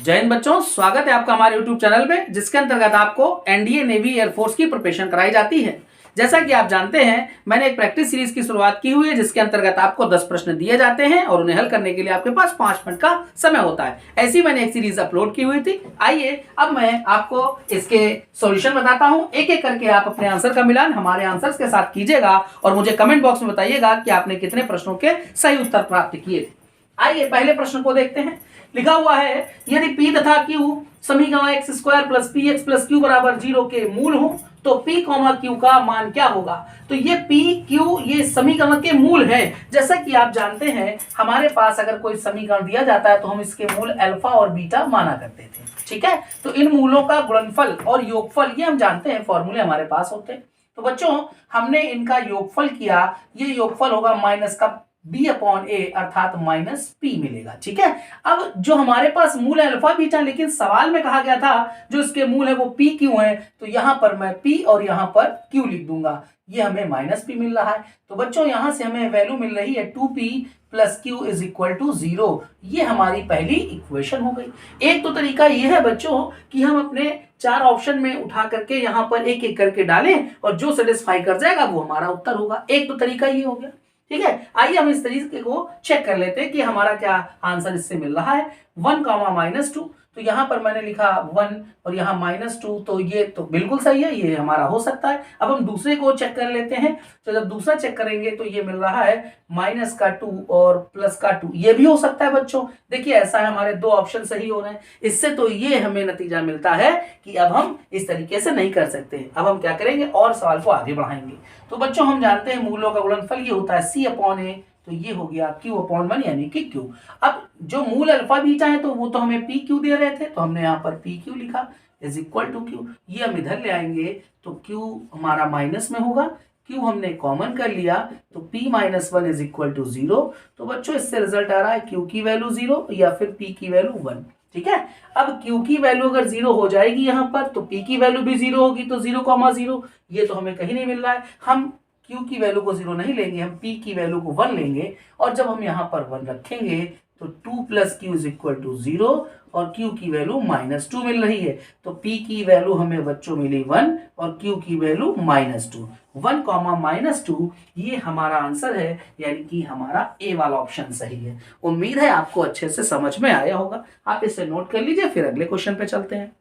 जय हिंद बच्चों, स्वागत है आपका हमारे YouTube चैनल पे, जिसके अंतर्गत आपको एनडीए, नेवी, एयरफोर्स की प्रिपरेशन कराई जाती है। जैसा कि आप जानते हैं, मैंने एक प्रैक्टिस सीरीज की शुरुआत की हुई है, जिसके अंतर्गत आपको 10 प्रश्न दिए जाते हैं और उन्हें हल करने के लिए आपके पास 5 मिनट का समय होता है। ऐसी मैंने एक सीरीज अपलोड की हुई थी। आइए अब मैं आपको इसके सॉल्यूशन बताता हूं। एक एक करके आप अपने आंसर का मिलान हमारे आंसर्स के साथ कीजिएगा और मुझे कमेंट बॉक्स में बताइएगा कि आपने कितने प्रश्नों के सही उत्तर प्राप्त किए थे। आइए पहले प्रश्न को देखते हैं। लिखा हुआ है, यदि P तथा Q समीकरण x square plus P x plus Q बराबर 0 के मूल हो तो P, Q का मान क्या होगा। तो ये P, Q ये समीकरण के मूल हैं। जैसा कि आप जानते हैं, हमारे पास अगर कोई समीकरण दिया जाता है तो हम इसके मूल अल्फा और बीटा माना करते थे। ठीक है, तो इन मूलों का गुणनफल और योगफल ये हम जानते हैं, फॉर्मूले हमारे पास होते हैं। तो बच्चों, हमने इनका योगफल किया, ये योगफल होगा माइनस का b अपॉन ए अर्थात माइनस पी मिलेगा। ठीक है, अब जो हमारे पास मूल है अल्फा बीटा, लेकिन सवाल में कहा गया था जो इसके मूल है वो पी क्यू है, तो यहां पर मैं पी और यहां पर क्यू लिख दूंगा। ये हमें माइनस पी मिल रहा है। तो बच्चों, यहां से हमें वैल्यू मिल रही है 2p plus q is equal to 0। ये हमारी पहली इक्वेशन हो गई। एक तो तरीका ये है बच्चों कि हम अपने 4 ऑप्शन में उठा करके यहां पर एक एक करके डालें और जो सेटिस्फाई कर जाएगा वो हमारा उत्तर होगा। एक तो तरीका ये हो गया। ठीक है, आइए हम इस तरीके को चेक कर लेते हैं कि हमारा क्या आंसर इससे मिल रहा है। 1 -2, तो यहां पर मैंने लिखा 1 और यहां -2, तो ये तो बिल्कुल सही है, ये हमारा हो सकता है। अब हम दूसरे को चेक कर लेते हैं। तो जब दूसरा चेक करेंगे तो ये मिल रहा है -2 और +2, ये भी हो सकता है। बच्चों देखिए, ऐसा है, हमारे 2 ऑप्शन सही हो रहे हैं। इससे तो ये हमें नतीजा मिलता है कि अब हम इस तरीके से नहीं कर सकते। अब हम क्या करेंगे और सवाल को आगे बढ़ाएंगे। तो बच्चों, हम जानते हैं मूलों का गुणनफल ये होता है c अपॉन ए, तो ये हो गया q अपॉन 1 यानी कि q। अब जो मूल अल्फा बीटा है तो वो तो हमें पी क्यू दे रहे थे, तो हमने यहाँ पर पी क्यू लिखा इज इक्वल टू क्यू। ये हम इधर ले आएंगे तो q हमारा माइनस में होगा, q हमने कॉमन कर लिया तो p -1 इज इक्वल टू 0। तो बच्चों, इससे रिजल्ट आ रहा है q की वैल्यू 0 या फिर p की वैल्यू 1। ठीक है, अब q की वैल्यू अगर 0 हो जाएगी यहाँ पर तो p की वैल्यू भी 0 होगी, तो 0,0 ये तो हमें कहीं नहीं मिल रहा है। हम q की वैल्यू को 0 नहीं लेंगे, हम p की वैल्यू को 1 लेंगे और जब हम यहाँ पर 1 रखेंगे तो 2 plus q is equal to 0 और q की वैल्यू -2 मिल रही है। तो p की वैल्यू हमें बच्चों मिली 1 और q की वैल्यू -2। 1, -2 ये हमारा आंसर है, यानी कि हमारा ए वाला ऑप्शन सही है। उम्मीद है आपको अच्छे से समझ में आया होगा। आप इसे नोट कर लीजिए, फिर अगले क्वेश्चन पे चलते हैं।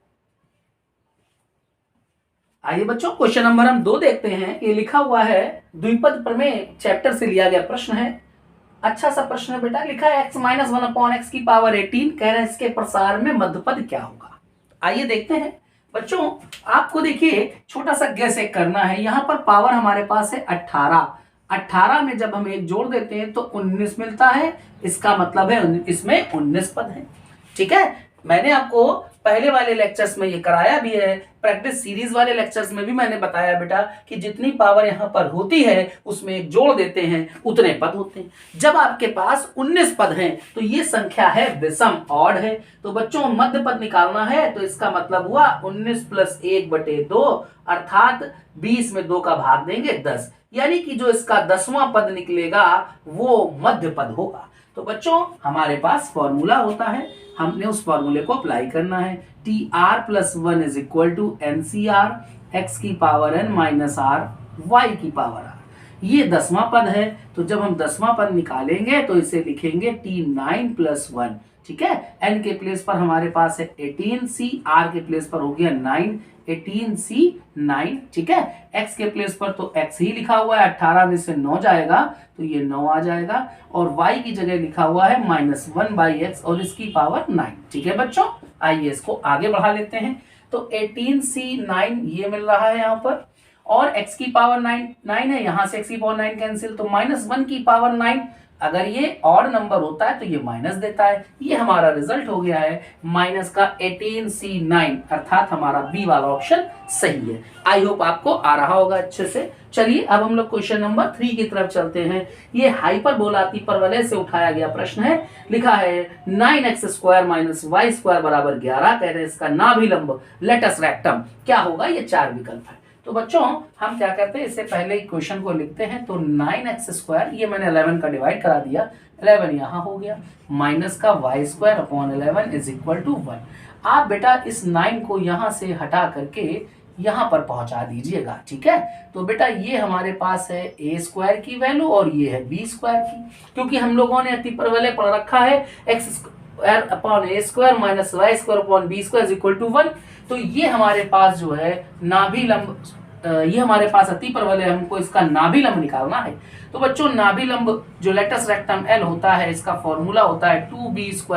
आइए बच्चों, क्वेश्चन नंबर हम 2 देखते हैं। ये लिखा हुआ है, द्विपद प्रमेय चैप्टर से लिया गया प्रश्न है। अच्छा सा प्रश्न है बेटा। लिखा है x - 1 अपॉन x की पावर 18, कह रहे हैं इसके प्रसार में मध्यपद क्या होगा। आइए देखते हैं बच्चों। आपको देखिए छोटा सा गैस एक करना है। यहाँ पर पावर हमारे पास है 18 में जब हम एक जोड़ देते हैं तो 19 मिलता है। इसका मतलब है इसमें 19 पद है। ठीक है, मैंने आपको पहले वाले लेक्चर्स में ये कराया भी है, प्रैक्टिस सीरीज वाले लेक्चर्स में भी मैंने बताया बेटा कि जितनी पावर यहाँ पर होती है उसमें एक जोड़ देते हैं, उतने पद होते हैं। जब आपके पास 19 पद हैं तो ये संख्या है विषम, ऑड है। तो बच्चों, मध्य पद निकालना है तो इसका मतलब हुआ 19 + 1/2 अर्थात 20 में 2 का भाग देंगे 10, यानी कि जो इसका 10वां पद निकलेगा वो मध्य पद होगा। तो बच्चों, हमारे पास फॉर्मूला होता है, हमने उस फॉर्मूले को अप्लाई करना है। tr + 1 is equal to ncr x की power n minus r y की पावर r। ये 10वां पद है, तो जब हम 10वां पद निकालेंगे तो इसे लिखेंगे t9 + 1। ठीक है, n के प्लेस पर हमारे पास है 18c, r के प्लेस पर हो गया 9, 18c 9। ठीक है, x के प्लेस पर तो x ही लिखा हुआ है, 18 में से 9 जाएगा तो ये 9 आ जाएगा और y की जगह लिखा हुआ है -1/x और इसकी पावर 9। ठीक है बच्चों, आइए इसको आगे बढ़ा लेते हैं। तो 18c 9 ये मिल रहा है यहाँ पर और x की पावर 9 है, यहाँ से x की पावर 9 कैंसिल, तो -1 की पावर 9। अगर ये ऑड नंबर होता है तो ये माइनस देता है। ये हमारा रिजल्ट हो गया है माइनस का 18c 9 अर्थात हमारा बी वाला ऑप्शन सही है। आई होप आपको आ रहा होगा अच्छे से। चलिए अब हम लोग क्वेश्चन नंबर 3 की तरफ चलते हैं। ये हाइपरबोला परवलय से उठाया गया प्रश्न है। लिखा है 9x² - y² = 11, कह रहे हैं इसका नाभिलंब लेटस रेक्टम क्या होगा। ये 4 विकल्प है। तो बच्चों हम क्या करते हैं, इससे पहले इक्वेशन को लिखते हैं। तो 9x² ये मैंने 11 का डिवाइड करा दिया, 11 यहाँ हो गया, माइनस का y² / 11 इज इक्वल टू 1। आप बेटा इस 9 को यहाँ से हटा करके यहाँ पर पहुंचा दीजिएगा, ठीक है। तो बेटा ये हमारे पास है a² की वैल्यू और ये है b² की, क्योंकि हम लोगों ने अतिपरवलय पढ़ रखा है x² / a² - y² / b² is equal to 1। तो ये हमारे पास जो है नाभिलंब, ये हमारे पास अतिपरवलय, हमको इसका नाभिलंब निकालना है। तो बच्चों नाभिलंब जो लेटस रेक्टम L होता है, इसका फॉर्मूला होता है 2b² /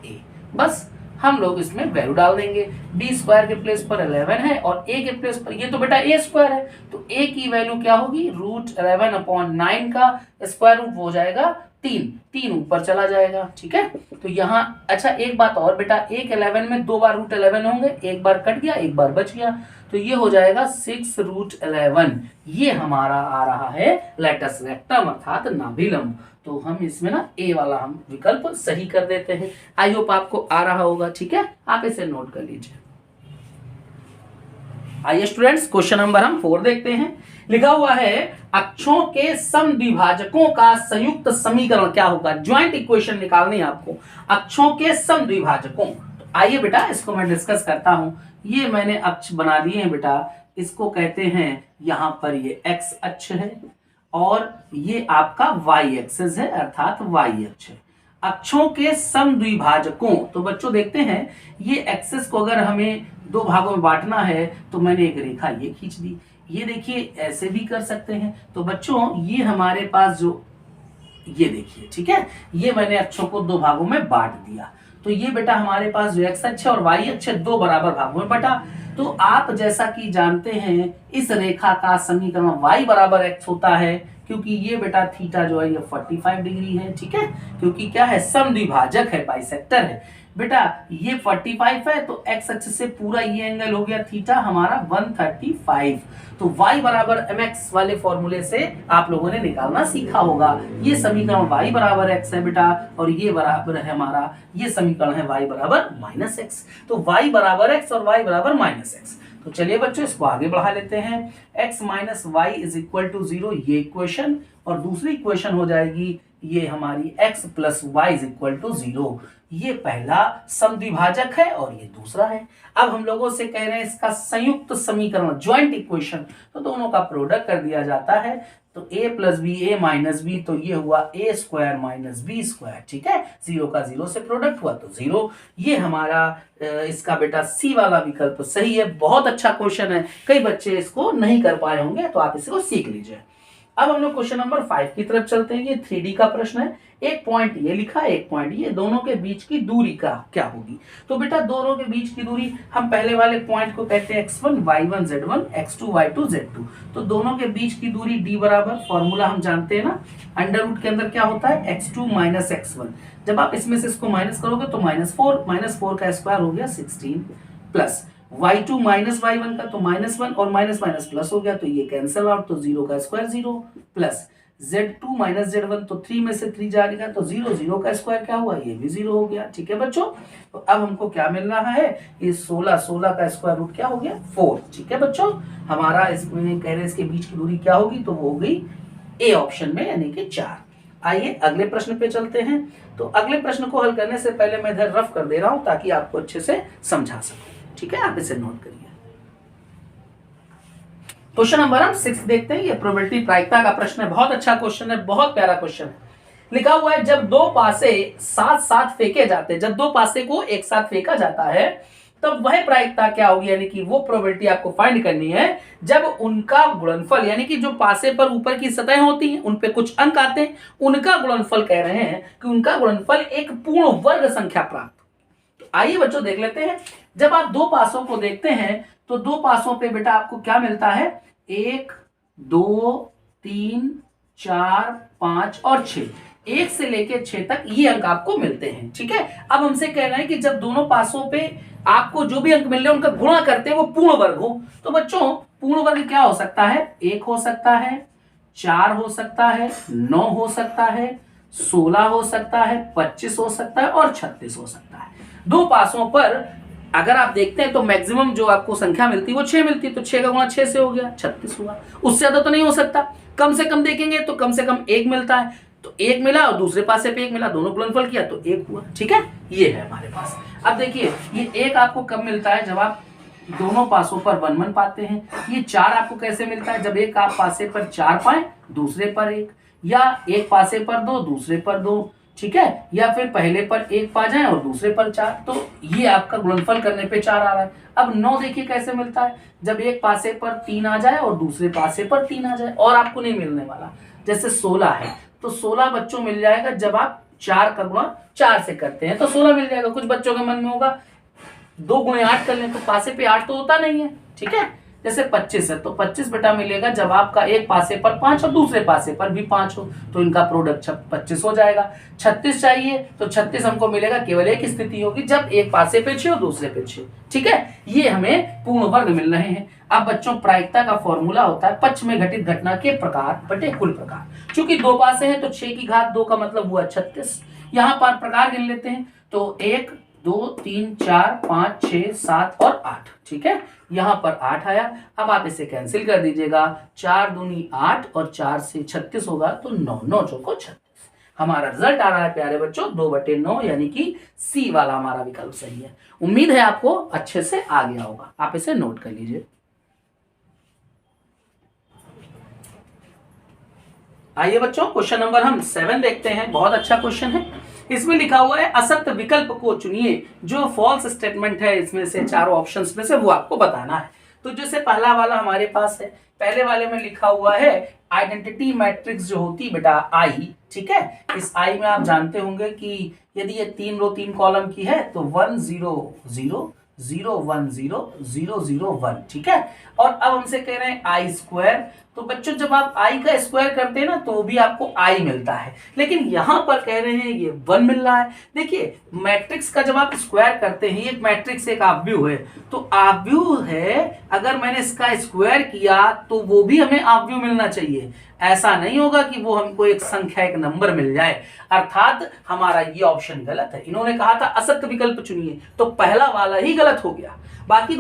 a। बस हम लोग इसमें वैल्यू डाल देंगे। b² के प्लेस पर 11 है और a के प्लेस पर, ये तो बेटा a² है, तो a की वैल्यू क्या होगी, √11/9 का स्क्वायर रूट हो जाएगा 3 ऊपर चला जाएगा, ठीक है। तो यहाँ अच्छा एक बात और बेटा, एक 11 में 2 बार √11 होंगे, एक बार कट गया एक बार बच गया, तो ये हो जाएगा 6√11। ये हमारा आ रहा है लेटस रेक्टम अर्थात नाभिलंब। तो हम इसमें ना ए वाला हम विकल्प सही कर देते हैं। आई होप आपको आ रहा होगा, ठीक है, आप इसे नोट कर लीजिए। आइए स्टूडेंट्स क्वेश्चन नंबर हम 4 देखते हैं। लिखा हुआ है अक्षों के समद्विभाजकों का संयुक्त समीकरण क्या होगा। ज्वाइंट इक्वेशन निकालनी है आपको अक्षों के समद्विभाजकों। तो आइए बेटा इसको मैं डिस्कस करता हूं। ये मैंने अक्ष बना दिए हैं बेटा, इसको कहते हैं यहां पर ये x अक्ष है और ये आपका y एक्सिस है अर्थात y अक्ष है। अक्षों के समद्विभाजकों, तो बच्चों देखते हैं ये एक्सिस को अगर हमें 2 भागों में बांटना है तो मैंने एक रेखा ये खींच दी, ये देखिए ऐसे भी कर सकते हैं। तो बच्चों ये हमारे पास जो ये देखिए, ठीक है, ये मैंने अक्षों को 2 भागों में बांट दिया। तो ये बेटा हमारे पास जो x अक्ष और y अक्ष 2 बराबर भागों में बटा। तो आप जैसा कि जानते हैं इस रेखा का समीकरण y = x होता है, क्योंकि ये बेटा थीटा जो है ये 45 डिग्री है, ठीक है, क्योंकि क्या है समद्विभाजक है, बाइसेक्टर है। बेटा ये 45 है तो x अक्ष से पूरा ये एंगल हो गया थीटा हमारा 135। तो y = mx वाले फॉर्मूले से आप लोगों ने निकालना सीखा होगा। ये समीकरण y = x है बेटा और ये बराबर है हमारा, ये समीकरण है y = -x। तो y = x और y = -x। तो चलिए बच्चों इसको आगे बढ़ा लेते हैं। x - y = 0 ये इक्वेशन, और दूसरी इक्वेशन हो जाएगी ये हमारी x + y = 0। ये पहला समद्विभाजक है और ये दूसरा है। अब हम लोगों से कह रहे हैं इसका संयुक्त समीकरण ज्वाइंट इक्वेशन, तो दोनों का प्रोडक्ट कर दिया जाता है। तो a + b a - b, तो ये हुआ a² - b², ठीक है, 0 का 0 से प्रोडक्ट हुआ तो 0। ये हमारा इसका बेटा सी वाला विकल्प सही है। बहुत अच्छा क्वेश्चन है, कई बच्चे इसको नहीं कर पाए होंगे, तो आप इसको सीख लीजिए। अब हम लोग क्वेश्चन नंबर 5 की तरफ चलते हैं। ये 3D का प्रश्न है। एक पॉइंट ये लिखा है, एक पॉइंट ये, दोनों के बीच की दूरी का क्या होगी। तो बेटा दोनों के बीच की दूरी, हम पहले वाले पॉइंट को कहते हैं x1 y1 z1 x2 y2 z2। तो दोनों के बीच की दूरी d बराबर, फॉर्मूला हम जानते हैं ना, अंडर रूट के अंदर क्या होता है x2 - x1। जब आप इसमें से इसको माइनस करोगे तो -4 का स्क्वायर हो गया 16 प्लस y2 - y1 का तो -1 और माइनस माइनस प्लस हो गया, तो ये कैंसिल आउट, तो 0 का स्क्वायर 0 प्लस z2 - z1, तो 3 में से 3 जाएगा तो 0 का स्क्वायर क्या हुआ, ये भी 0 हो गया, ठीक है बच्चों। तो अब हमको क्या मिल रहा है, ये 16 का स्क्वायर रूट क्या हो गया 4, ठीक है बच्चों। हमारा इसमें कह रहे हैं इसके बीच की दूरी क्या होगी, तो वो हो गई ए ऑप्शन में यानी कि 4। आइए अगले प्रश्न पे चलते हैं। तो अगले प्रश्न को हल करने से पहले मैं इधर रफ कर दे रहा हूं ताकि आपको अच्छे से समझा सकूं, ठीक है, आप इसे नोट करिए। क्वेश्चन नंबर हम 6 देखते हैं। ये प्रोबेबिलिटी प्रायिकता का प्रश्न है, बहुत अच्छा क्वेश्चन है, बहुत प्यारा क्वेश्चन है। लिखा हुआ है जब 2 पासे साथ साथ फेंके जाते हैं, जब 2 पासे को एक साथ फेंका जाता है तब वह प्रायिकता क्या होगी, यानी कि वो प्रोबेबिलिटी आपको फाइंड करनी है जब उनका गुणनफल, यानी कि जो पासे पर ऊपर की सतह होती हैं उन पे कुछ अंक आते हैं, उनका गुणनफल कह रहे हैं कि उनका गुणनफल एक पूर्ण वर्ग संख्या प्राप्त। तो आइए बच्चों देख लेते हैं। जब आप 2 पासों को देखते हैं तो 2 पासों पे बेटा आपको क्या मिलता है, 1 2 3 4 5 और 6, 1 से लेके 6 तक ये अंक आपको मिलते हैं, ठीक है। अब हमसे कह रहे हैं कि जब दोनों पासों पे आपको जो भी अंक मिल रहे हैं उनका गुणा करते हैं वो पूर्ण वर्ग हो। तो बच्चों पूर्ण वर्ग क्या हो सकता है, 1 हो सकता है, 4 हो सकता है, 9 हो सकता है, 16 हो सकता है, 25 हो सकता है और 36 हो सकता है। 2 पासों पर अगर आप देखते हैं तो मैक्सिमम जो आपको संख्या मिलती है वो 6 मिलती है, तो 6 का गुणा 6 से हो गया 36 हुआ। उससे ज्यादा तो नहीं हो सकता। कम से कम देखेंगे तो कम से कम 1 मिलता है, तो 1 मिला और दूसरे पासे पे 1 मिला, दोनों गुणनफल किया तो 1 हुआ। ठीक है, ये है हमारे पास। अब देखिए ये 1 आपको कब मिलता है, जब आप दोनों पासों पर 1 1 पाते हैं। ये 4 आपको कैसे मिलता है, जब एक आप पासे पर 4 पाए दूसरे पर 1, या एक पासे पर 2 दूसरे पर 2, ठीक है, या फिर पहले पर 1 पा जाए और दूसरे पर 4, तो ये आपका गुणनफल करने पे 4 आ रहा है। अब 9 देखिए कैसे मिलता है, जब एक पासे पर 3 आ जाए और दूसरे पासे पर 3 आ जाए, और आपको नहीं मिलने वाला। जैसे 16 है तो 16 बच्चों मिल जाएगा जब आप 4 का गुणा 4 से करते हैं तो 16 मिल जाएगा। कुछ बच्चों के मन में होगा 2 गुणे 8 कर लें, तो पासे पे 8 तो होता नहीं है। ठीक है, जैसे 25 है तो 25 बेटा मिलेगा जब आपका एक पासे पर 5 और दूसरे पासे पर भी 5 हो, तो इनका प्रोडक्ट 25 हो जाएगा। 36 चाहिए तो 36 हमको मिलेगा, केवल एक स्थिति होगी जब एक पासे पे 6 और दूसरे पे 6। ठीक है, ये हमें पूर्ण वर्ग मिल रहे हैं। अब बच्चों प्रायिकता का फॉर्मूला होता है पक्ष में घटित घटना के प्रकार बटे कुल प्रकार। चूंकि 2 पासे हैं तो 6 की घात 2 का मतलब हुआ 36। यहाँ पर प्रकार गिन लेते हैं, तो 1 2 3 4 5 6 7 और 8। ठीक है, यहां पर 8 आया। अब आप इसे कैंसिल कर दीजिएगा, 4 दूनी 8 और 4 से 36 होगा तो 9 9 चौको 36। हमारा रिजल्ट आ रहा है प्यारे बच्चों 2/9, यानी कि सी वाला हमारा विकल्प सही है। उम्मीद है आपको अच्छे से आ गया होगा, आप इसे नोट कर लीजिए। आइए बच्चों क्वेश्चन नंबर हम 7 देखते हैं। बहुत अच्छा क्वेश्चन है। इसमें लिखा हुआ है असत्य विकल्प को चुनिए, जो फॉल्स स्टेटमेंट है इसमें से चारों ऑप्शंस में से वो आपको बताना है। तो जैसे पहला वाला हमारे पास है, पहले वाले में लिखा हुआ है आइडेंटिटी मैट्रिक्स जो होती बेटा आई। ठीक है, इस आई में आप जानते होंगे कि यदि ये 3 रो 3 कॉलम की है तो 1 0 0 0 1 0 0 0 1। ठीक है, और अब हमसे कह रहे हैं आई स्क्वायर, तो बच्चों जब आप आई का स्क्वायर करते हैं ना तो भी आपको आई मिलता है, लेकिन यहां पर कह रहे हैं ये 1 मिल रहा है। देखिए मैट्रिक्स का जब आप स्क्वायर करते हैं, एक मैट्रिक्स एक आव्यूह है, तो आव्यूह है, अगर मैंने इसका स्क्वायर किया तो वो भी हमें आव्यूह मिलना चाहिए। ऐसा नहीं होगा कि वो हमको एक संख्या एक नंबर मिल जाए, अर्थात हमारा ये ऑप्शन गलत है। इन्होंने कहा था असत्य विकल्प चुनिए, तो पहला वाला ही गलत हो गया। बाकी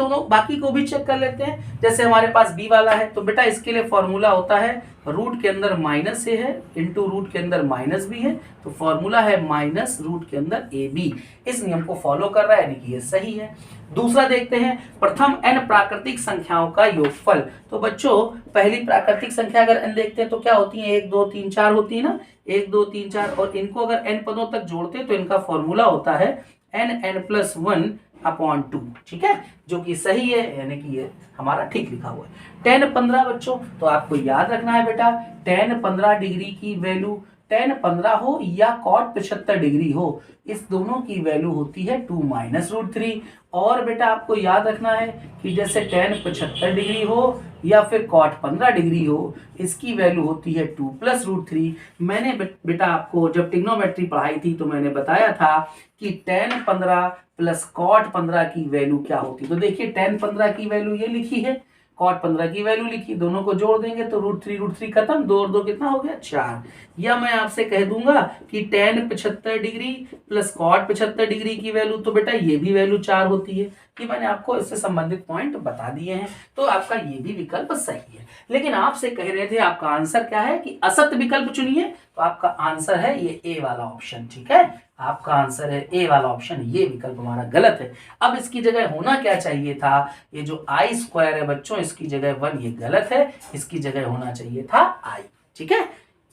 को भी चेक कर लेते हैं। जैसे हमारे पास बी वाला है, तो बेटा इसके लिए फॉर्मूला होता है रूट के अंदर माइनस ए है इंटू रूट के अंदर माइनस बी है, तो फॉर्मूला है माइनस रूट के अंदर ए बी। इस नियम को फॉलो कर रहा है, यानी कि ये सही है। दूसरा देखते हैं प्रथम n प्राकृतिक संख्याओं का योगफल। तो बच्चों पहली प्राकृतिक संख्या अगर n देखते हैं तो क्या होती है, 1 2 3 4 होती है ना, 1 2 3 4, और इनको अगर n पदों तक जोड़ते हैं तो इनका फॉर्मूला होता है n+1/2। ठीक है, जो कि सही है, यानी कि ये हमारा ठीक लिखा हुआ है। tan 15 बच्चों, तो आपको याद रखना है बेटा tan 15 डिग्री की वैल्यू tan 15 हो या cot 75 डिग्री हो, इस दोनों की वैल्यू होती है 2 - √3। और बेटा आपको याद रखना है कि जैसे tan 75 डिग्री हो या फिर cot 15 डिग्री हो, इसकी वैल्यू होती है 2 + √3। मैंने बेटा आपको जब ट्रिग्नोमेट्री पढ़ाई थी तो मैंने बताया था कि tan 15 + cot 15 की वैल्यू क्या होती। तो देखिए tan 15 की वैल्यू ये लिखी है, cot 15 की वैल्यू लिखी, दोनों को जोड़ देंगे तो √3 खत्म, 2 और 2 कितना हो गया 4। या मैं आपसे कह दूंगा कि tan 75 degree plus cot 75 degree की वैल्यू, तो बेटा ये भी वैल्यू 4 होती है। कि मैंने आपको इससे संबंधित पॉइंट बता दिए हैं, तो आपका ये भी विकल्प सही है। लेकिन आपसे कह रहे थे आपका आंसर क्या है कि असत्य विकल्प चुनिए, तो आपका आंसर है ये ए वाला ऑप्शन। ठीक है, आपका आंसर है ए वाला ऑप्शन, ये विकल्प हमारा गलत है। अब इसकी जगह होना क्या चाहिए था, ये जो आई स्क्वायर है बच्चों इसकी जगह 1, ये गलत है, इसकी जगह होना चाहिए था आई। ठीक है,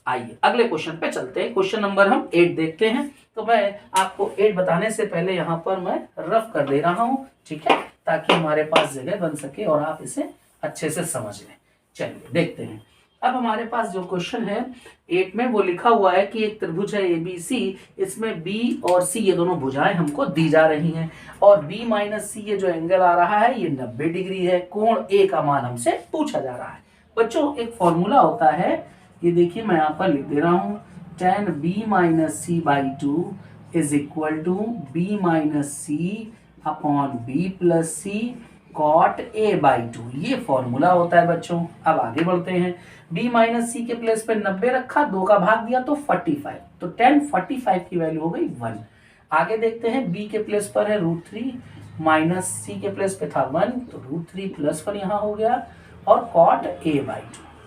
आइए अगले क्वेश्चन पे चलते हैं। क्वेश्चन नंबर हम 8 देखते हैं। तो मैं आपको 8 बताने से पहले यहाँ पर मैं रफ कर दे रहा हूँ, ठीक है, ताकि हमारे पास जगह बन सके और आप इसे अच्छे से समझ लें। चलिए देखते हैं। अब हमारे पास जो क्वेश्चन है 8 में वो लिखा हुआ है कि एक त्रिभुज है ABC, इसमें B और C ये दोनों भुजाएं हमको दी जा रही हैं, और B - C ये जो एंगल आ रहा है ये 90 डिग्री है। कोण A का मान हमसे पूछा जा रहा है। बच्चों एक फॉर्मूला होता है, ये देखिए मैं यहाँ पर लिख दे रहा हूँ, tan B - C/2 = B - C/B + C cot A/2, ये फॉर्मूला होता है बच्चों। अब आगे बढ़ते हैं। B - C के प्लेस पे 90 रखा, 2 का भाग दिया तो 45, तो tan 45 की वैल्यू हो गई 1। आगे देखते हैं B के प्लेस पर है √3, माइनस सी के प्लेस पे था 1 तो √3 + 1 यहाँ हो गया और cot a/2।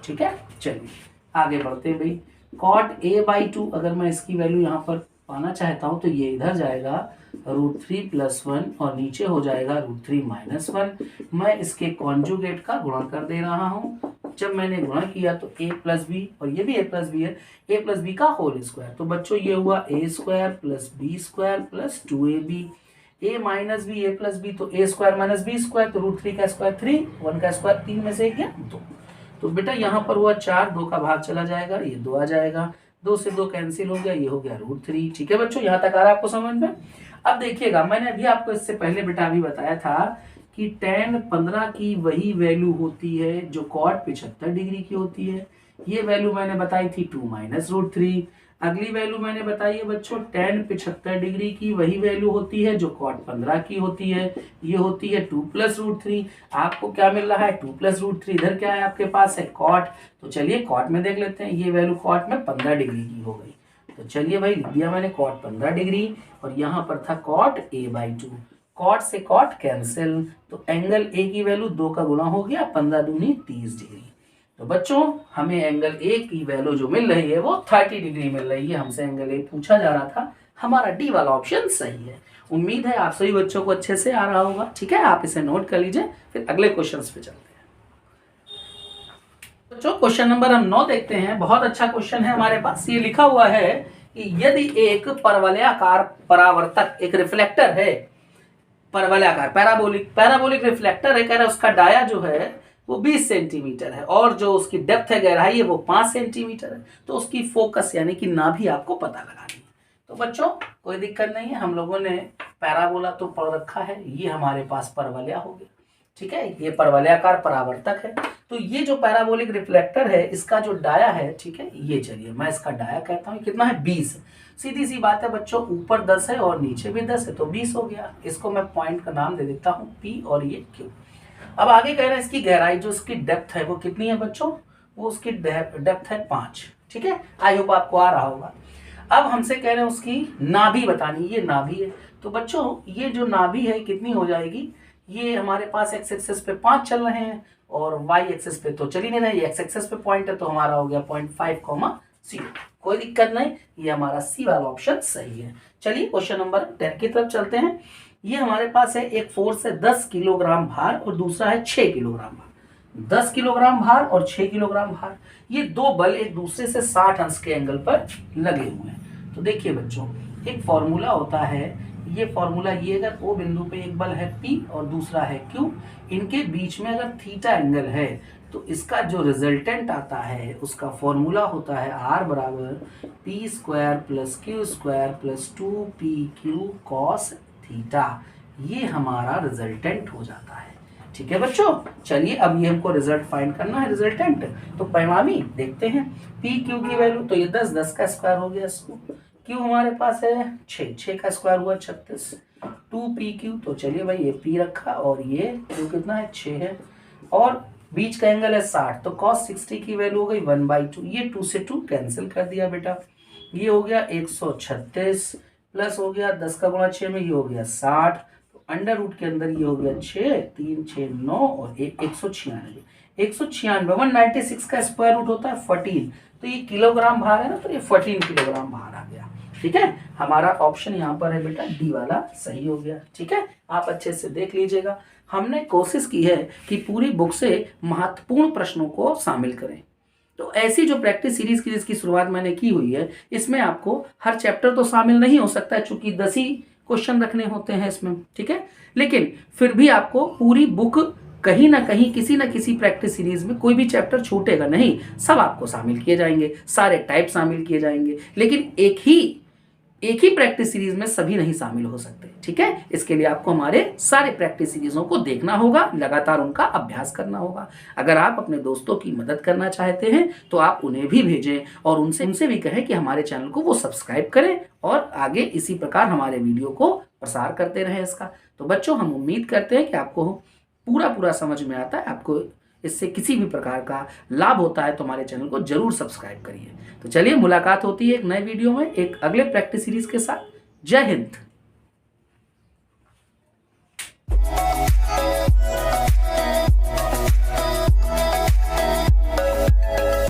ठीक है, चलिए आगे बढ़ते हैं भाई। cot a/2 अगर मैं इसकी वैल्यू यहाँ पर पाना चाहता हूँ तो ये इधर जाएगा √3 + 1 और नीचे हो जाएगा √3 - 1। मैं इसके कॉन्जुगेट का गुणा कर दे रहा हूँ। जब मैंने गुणा किया तो a + b और ये भी a + b है, a + b का होल स्क्वायर। तो बच्चों ये हुआ a² + b² + 2ab। a - b a + b तो a² - b² तो √3 का स्क्वायर 3, 1 का स्क्वायर 3 में से 1 गया 2। तो बेटा यहाँ पर हुआ 4, 2 का भाग चला जाएगा, ये 2 आ जाएगा, 2 से 2 कैंसिल हो गया, ये हो गया √3। ठीक है बच्चों, यहाँ तक आ रहा है आपको समझ में। अब देखिएगा, मैंने अभी आपको इससे पहले बेटा अभी बताया था कि tan 15 की वही वैल्यू होती है जो cot 75 डिग्री की होती है। ये वैल्यू मैंने बताई थी 2 - √3। अगली वैल्यू मैंने बताई है बच्चों tan 75 डिग्री की वही वैल्यू होती है जो cot 15 की होती है। ये होती है 2 + √3। आपको क्या मिल रहा है 2 + √3, इधर क्या है आपके पास है cot। तो चलिए cot में देख लेते हैं, ये वैल्यू cot में 15 डिग्री की हो गई। तो चलिए भाई लिख दिया मैंने cot 15 डिग्री और यहाँ पर था cot a/2। cot से cot कैंसिल, तो एंगल ए की वैल्यू 2 का गुणा हो गया, 15 दूनी 30 डिग्री। तो बच्चों हमें एंगल ए की वैल्यू जो मिल रही है वो 30 डिग्री मिल रही है। हमसे एंगल ए पूछा जा रहा था, हमारा डी वाला ऑप्शन सही है। उम्मीद है आप सभी बच्चों को अच्छे से आ रहा होगा। ठीक है, आप इसे नोट कर लीजिए, फिर अगले क्वेश्चन पे चलते हैं। बच्चों क्वेश्चन नंबर हम 9 देखते हैं। बहुत अच्छा क्वेश्चन है हमारे पास। ये लिखा हुआ है कि यदि एक परवलयाकार परावर्तक, एक रिफ्लेक्टर है, परवलयाकार पैराबोलिक रिफ्लेक्टर है, कह रहा है उसका डाया जो है वो 20 सेंटीमीटर है और जो उसकी डेप्थ है, गहराई है, वो 5 सेंटीमीटर है। तो उसकी फोकस यानी कि नाभि आपको पता लगानी है। तो बच्चों कोई दिक्कत नहीं है, हम लोगों ने पैराबोला तो पढ़ रखा है, ये हमारे पास परवलया हो गया। ठीक है, ये परवलयाकार परावर्तक है। तो ये जो पैराबोलिक रिफ्लेक्टर है, इसका जो डाया है, ठीक है, ये चलिए मैं इसका डाया कहता हूँ, कितना है 20। सीधी सी बात है बच्चों, ऊपर 10 है और नीचे भी 10 है तो 20 हो गया। इसको मैं पॉइंट का नाम दे देता हूँ P और ये Q। अब आगे कह रहे हैं इसकी गहराई, जो इसकी डेप्थ है वो कितनी है बच्चों, वो उसकी डेप्थ है 5। ठीक है, आई होप आपको आ रहा होगा। अब हमसे कह रहे हैं उसकी नाभि बतानी, ये नाभि है। तो बच्चों ये जो नाभि है कितनी हो जाएगी, ये हमारे पास एक्स एक्सेस पे 5 चल रहे हैं और वाई एक्सेस पे तो चल ही नहीं रहे, एक्स एक्सेस पे पॉइंट है तो हमारा हो गया 0.5, कोई दिक्कत नहीं, ये हमारा सी वाला ऑप्शन सही है। चलिए क्वेश्चन नंबर 10 की तरफ चलते हैं। ये हमारे पास है एक फोर्स है 10 किलोग्राम भार और दूसरा है 6 किलोग्राम भार। 10 किलोग्राम भार और 6 किलोग्राम भार, ये दो बल एक दूसरे से 60 अंश के एंगल पर लगे हुए हैं। तो देखिए बच्चों, एक फॉर्मूला होता है, ये फॉर्मूला ये, अगर O बिंदु पे एक बल है P और दूसरा है Q, इनके बीच में अगर थीटा एंगल है तो इसका जो रिजल्टेंट आता है उसका फॉर्मूला होता है R = P² + Q² + 2PQ cos theta. ये हमारा रिजल्टेंट हो जाता है। ठीक है बच्चों, चलिए अब ये हमको रिजल्ट फाइंड करना है, रिजल्टेंट। तो परिणामी देखते हैं, PQ की वैल्यू तो ये 10 का स्क्वायर हो गया इसको, Q हमारे पास है 6 का स्क्वायर हुआ 36, 2PQ तो चलिए भाई ये P रखा और ये Q कितना है 6 है और बीच का एंगल है 60, तो cos 60 की वैल्यू हो गई 1/2। ये 2 से 2 कैंसिल कर दिया बेटा, ये हो गया 136 प्लस हो गया 10 का गुणा 6 में, ये हो गया 60, तो अंडर रूट के अंदर ये हो गया 6, 3 6 9 और 196। 196 का स्क्वायर रूट होता है 14, तो ये किलोग्राम भार है ना, तो ये 14 किलोग्राम भार आ गया। ठीक है, हमारा ऑप्शन यहाँ पर है बेटा डी वाला सही हो गया। ठीक है, आप अच्छे से देख लीजिएगा। हमने कोशिश की है कि पूरी बुक से महत्वपूर्ण प्रश्नों को शामिल करें। तो ऐसी जो प्रैक्टिस सीरीज की जिसकी शुरुआत मैंने की हुई है, इसमें आपको हर चैप्टर तो शामिल नहीं हो सकता है, चूंकि 10 ही क्वेश्चन रखने होते हैं इसमें। ठीक है, लेकिन फिर भी आपको पूरी बुक कहीं ना कहीं किसी ना किसी प्रैक्टिस सीरीज में कोई भी चैप्टर छूटेगा नहीं, सब आपको शामिल किए जाएंगे, सारे टाइप शामिल किए जाएंगे, लेकिन एक ही प्रैक्टिस सीरीज में सभी नहीं शामिल हो सकते। ठीक है, इसके लिए आपको हमारे सारे प्रैक्टिस सीरीजों को देखना होगा, लगातार उनका अभ्यास करना होगा। अगर आप अपने दोस्तों की मदद करना चाहते हैं तो आप उन्हें भी भेजें और उनसे भी कहें कि हमारे चैनल को वो सब्सक्राइब करें और आगे इसी प्रकार हमारे वीडियो को प्रसार करते रहें इसका। तो बच्चों, हम उम्मीद करते हैं कि आपको पूरा समझ में आता है, आपको इससे किसी भी प्रकार का लाभ होता है तो हमारे चैनल को जरूर सब्सक्राइब करिए। तो चलिए मुलाकात होती है एक नए वीडियो में एक अगले प्रैक्टिस सीरीज के साथ। जय हिंद।